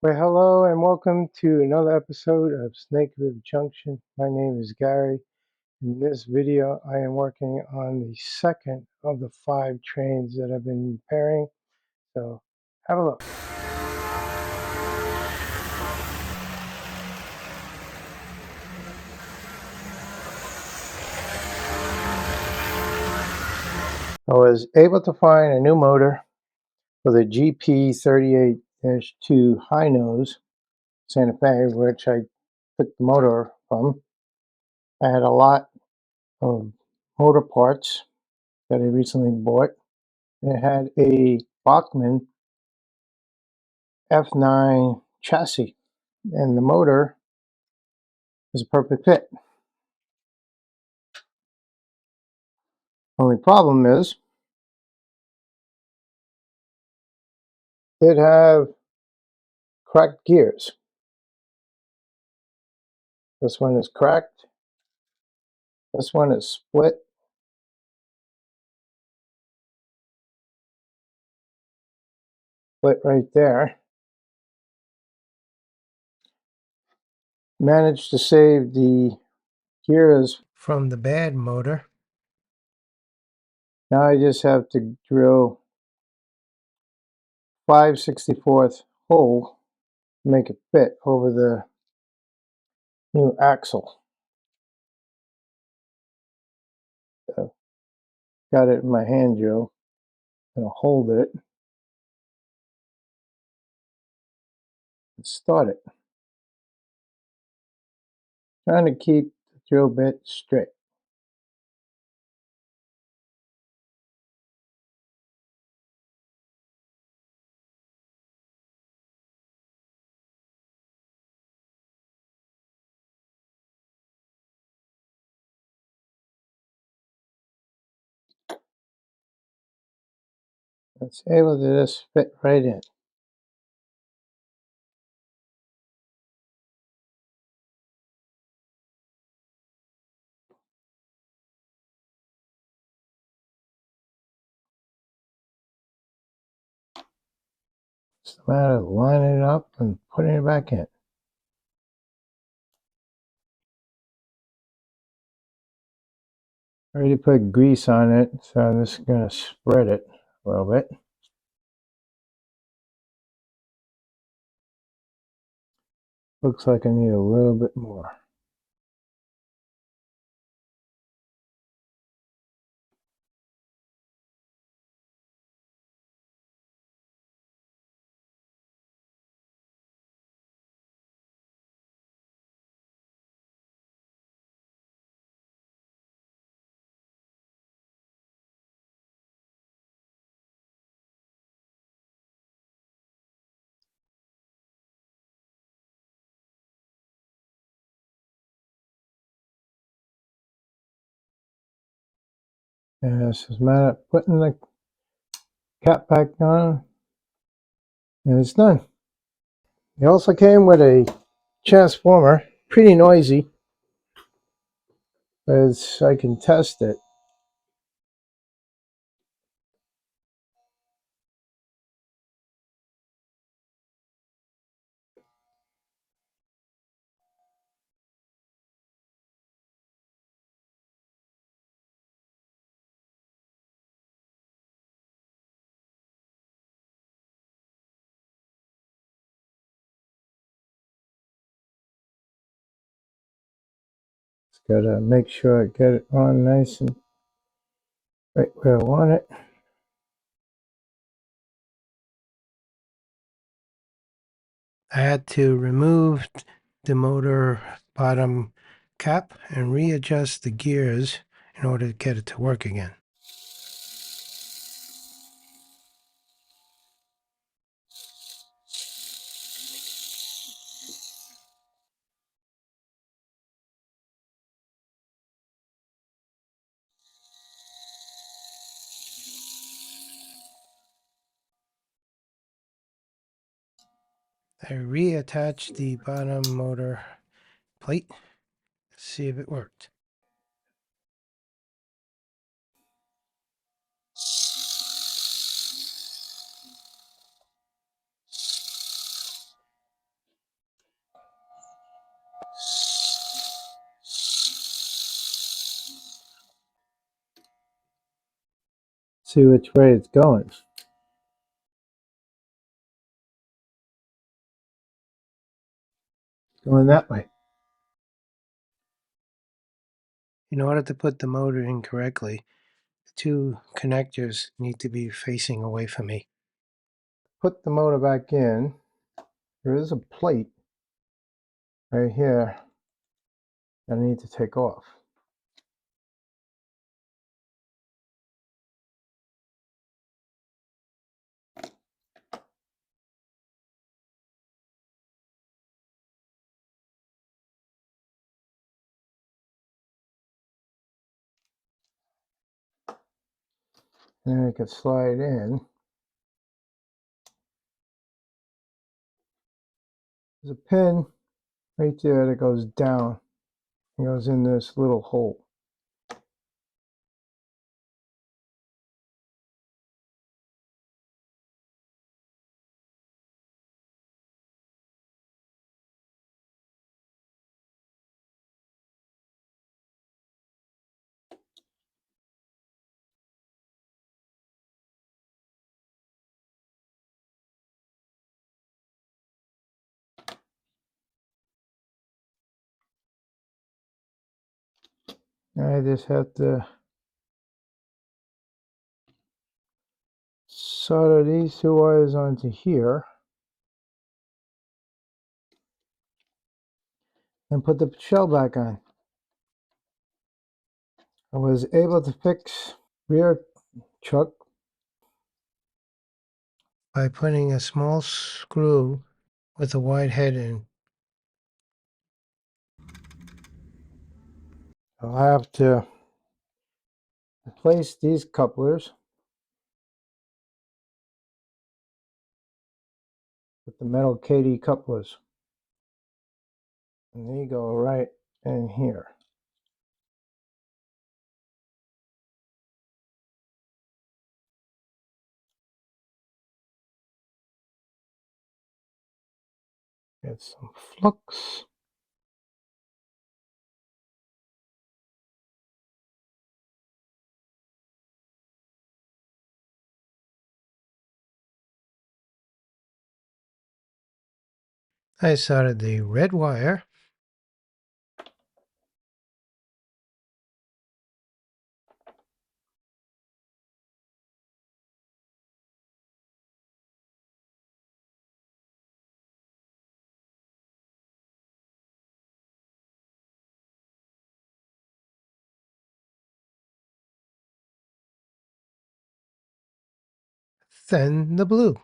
Well, hello and welcome to another episode of snakeriverjunction. My name is Gary. In this video, I am working on the second of the 5 trains that I've been repairing. So, have a look. I was able to find a new motor for the GP38-2 high nose Santa Fe, which I took the motor from. I had a lot of motor parts that I recently bought. It had a Bachmann F9 chassis, and the motor is a perfect fit. Only problem is it have cracked gears. This one is cracked. This one is split. Split right there. Managed to save the gears from the bad motor. Now I just have to drill 5/64 hole to make it fit over the new axle. So got it in my hand drill. Gonna hold it and start it. Trying to keep the drill bit straight. It's able to just fit right in. Just a matter of lining it up and putting it back in. I already put grease on it, so I'm just going to spread it a little bit. Looks like I need a little bit more. And it's just a matter of putting the cap back on, and it's done. It also came with a transformer, pretty noisy, as I can test it. Just gotta make sure I get it on nice and right where I want it. I had to remove the motor bottom cap and readjust the gears in order to get it to work again. I reattached the bottom motor plate to see if it worked. See which way it's going. Going that way. In order to put the motor in correctly, the two connectors need to be facing away from me. Put the motor back in. There is a plate right here that I need to take off. And then I can slide in. There's a pin right there that goes down. It goes in this little hole. I just have to solder these two wires onto here and put the shell back on. I was able to fix rear chuck by putting a small screw with a wide head in. I'll have to replace these couplers with the metal KD couplers. And they go right in here. Get some flux. I soldered the red wire then the blue.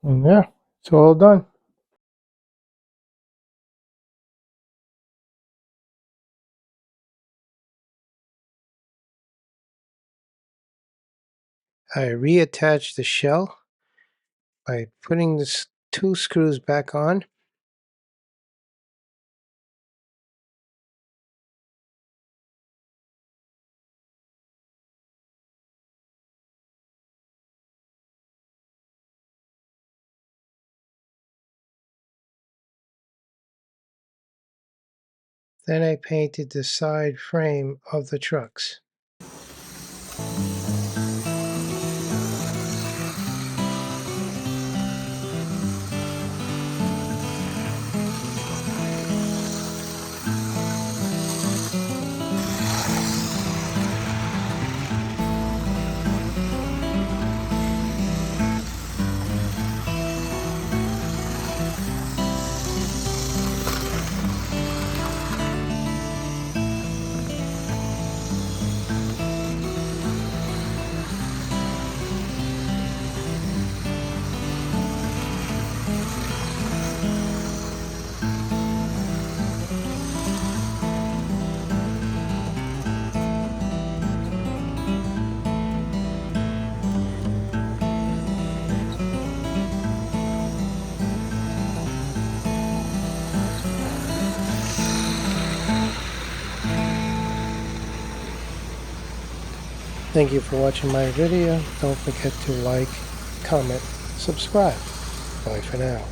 And there, it's all done. I reattached the shell by putting the two screws back on. Then I painted the side frame of the trucks. Thank you for watching my video. Don't forget to like, comment, subscribe. Bye for now.